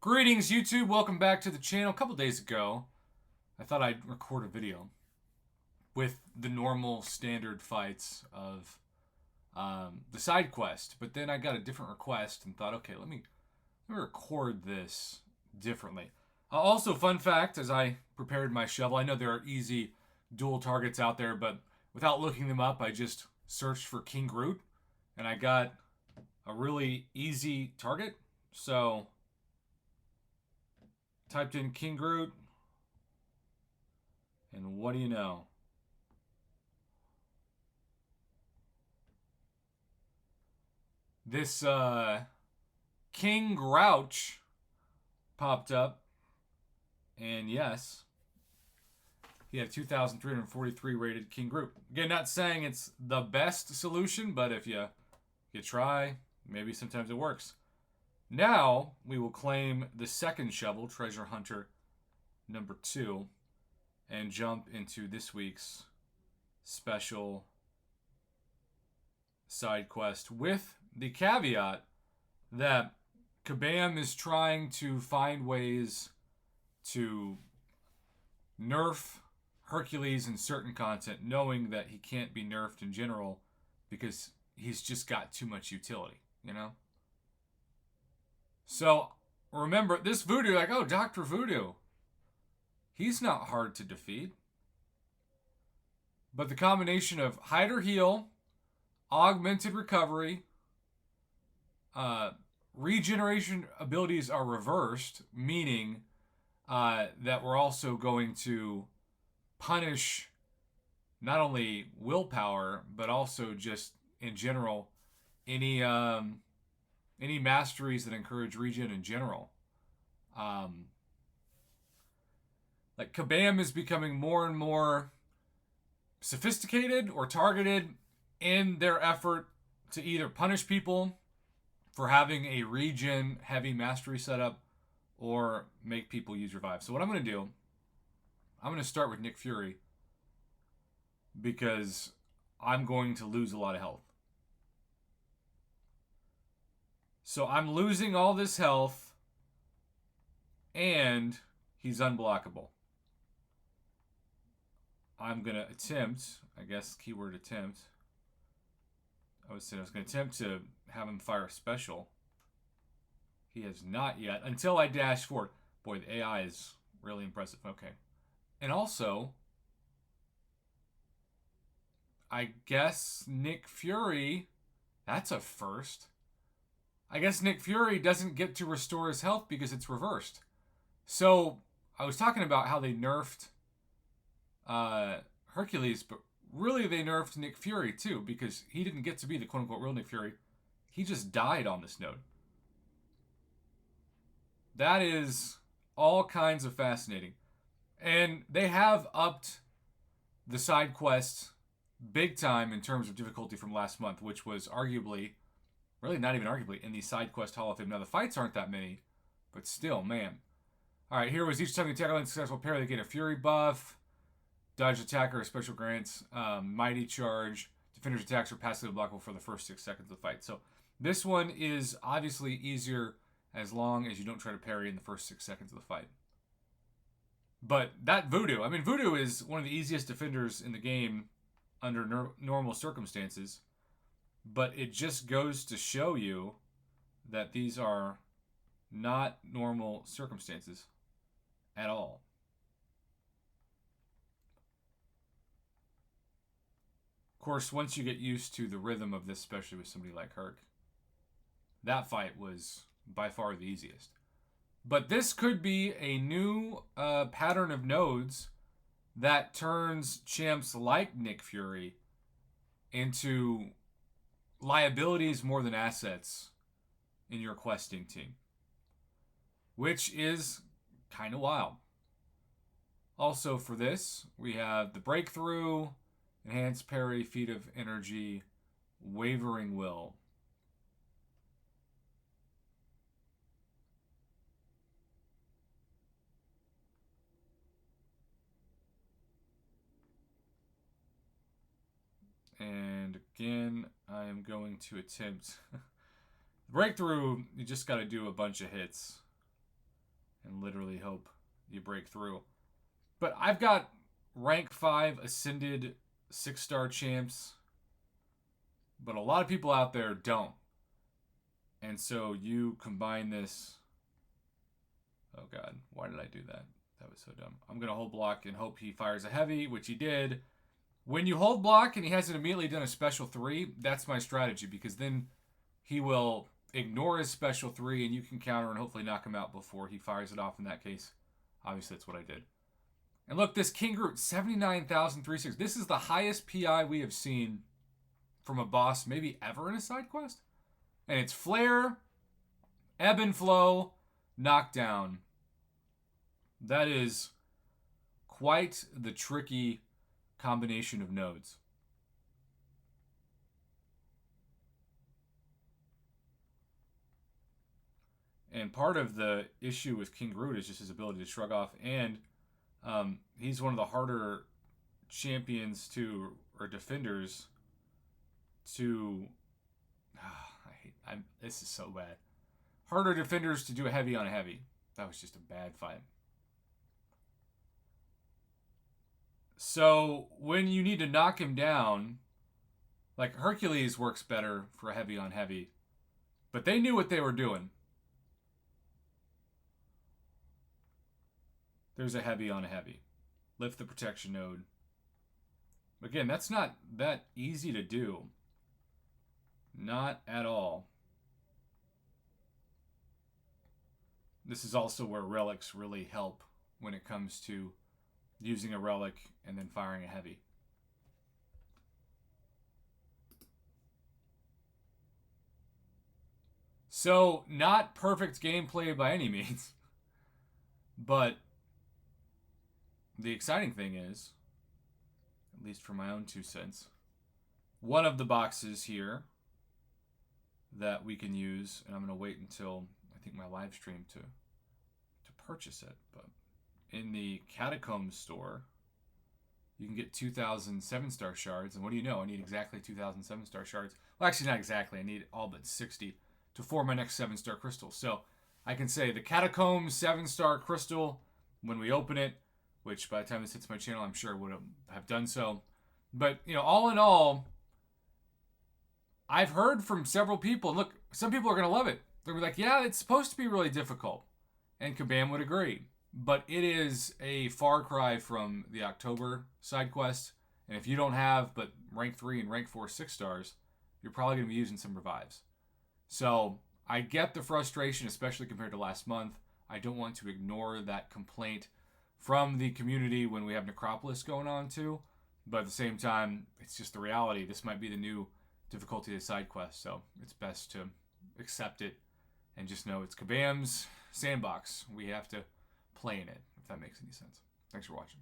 Greetings, YouTube. Welcome back to the channel. A couple days ago, I thought I'd record a video with the normal standard fights of the side quest, but then I got a different request and thought, okay, let me record this differently. Also, fun fact, as I prepared my shovel, I know there are easy dual targets out there, but without looking them up, I just searched for King Groot, and I got a really easy target. So typed in King Groot, and what do you know? This King Grouch popped up, and yes, he had 2,343 rated King Groot. Again, not saying it's the best solution, but if you try, maybe sometimes it works. Now we will claim the second shovel, Treasure Hunter number 2, and jump into this week's special side quest with the caveat that Kabam is trying to find ways to nerf Hercules in certain content, knowing that he can't be nerfed in general because he's just got too much utility, you know? So remember, this Voodoo, like, oh, Dr. Voodoo, he's not hard to defeat. But the combination of hide or heal, augmented recovery, regeneration abilities are reversed, meaning that we're also going to punish not only willpower, but also just in general any masteries that encourage regen in general. Like Kabam is becoming more and more sophisticated or targeted in their effort to either punish people for having a regen heavy mastery setup or make people use revive. So what I'm going to do, I'm going to start with Nick Fury because I'm going to lose a lot of health. So I'm losing all this health and he's unblockable. I'm going to attempt, I guess keyword attempt. I was going to attempt to have him fire a special. He has not yet until I dash forward. Boy, the AI is really impressive. Okay. And also, I guess Nick Fury, that's a first. I guess Nick Fury doesn't get to restore his health because it's reversed. So I was talking about how they nerfed Hercules, but really they nerfed Nick Fury too because he didn't get to be the quote-unquote real Nick Fury. He just died on this node. That is all kinds of fascinating. And they have upped the side quest big time in terms of difficulty from last month, which was arguably, really not even arguably, in the side quest Hall of Fame. Now the fights aren't that many, but still, man. Alright, here was each time you tackle a successful pair, they get a Fury buff. Dodge attacker, special grants, mighty charge. Defender's attacks are passively blockable for the first 6 seconds of the fight. So this one is obviously easier as long as you don't try to parry in the first 6 seconds of the fight. But that Voodoo, I mean, Voodoo is one of the easiest defenders in the game under normal circumstances. But it just goes to show you that these are not normal circumstances at all. Of course, once you get used to the rhythm of this, especially with somebody like Herc, that fight was by far the easiest. But this could be a new pattern of nodes that turns champs like Nick Fury into liabilities more than assets in your questing team, which is kind of wild. Also for this, we have the breakthrough, enhanced parry, feat of energy, wavering will. And again, I am going to attempt breakthrough. You just got to do a bunch of hits. and literally hope you break through. But I've got rank 5 ascended 6-star champs, but a lot of people out there don't. And so you combine this. Oh god, why did I do that? That was so dumb. I'm going to hold block and hope he fires a heavy, which he did. When you hold block and he hasn't immediately done a special 3, that's my strategy, because then he will ignore his special 3 and you can counter and hopefully knock him out before he fires it off in that case. Obviously, that's what I did. And look, this King Groot, 79,306. This is the highest PI we have seen from a boss maybe ever in a side quest. And it's Flare, Ebb and Flow, Knockdown. That is quite the tricky combination of nodes. And part of the issue with King Groot is just his ability to shrug off, and he's one of the harder champions to, or defenders to. This is so bad. Harder defenders to do a heavy on a heavy. That was just a bad fight. So when you need to knock him down, like Hercules works better for a heavy on heavy, but they knew what they were doing. There's a heavy on a heavy. Lift the protection node. Again, that's not that easy to do. Not at all. This is also where relics really help when it comes to using a relic and then firing a heavy. So, not perfect gameplay by any means, but the exciting thing is, at least for my own 2 cents, one of the boxes here that we can use, and I'm going to wait until I think my live stream to purchase it, but in the Catacombs store, you can get 2,000 7-star shards, and what do you know? I need exactly 2,000 7-star shards. Well, actually, not exactly. I need all but 60 to form my next 7-star crystal. So I can say the Catacombs 7-star crystal, when we open it, which by the time this hits my channel, I'm sure would have done so. But, you know, all in all, I've heard from several people, look, some people are going to love it. They'll be like, yeah, it's supposed to be really difficult. And Kabam would agree. But it is a far cry from the October side quest. And if you don't have but rank 3 and rank 4 6 stars, you're probably going to be using some revives. So I get the frustration, especially compared to last month. I don't want to ignore that complaint from the community when we have Necropolis going on too. But at the same time, it's just the reality. This might be the new difficulty of the side quest. So it's best to accept it and just know it's Kabam's sandbox. We have to play in it, if that makes any sense. Thanks for watching.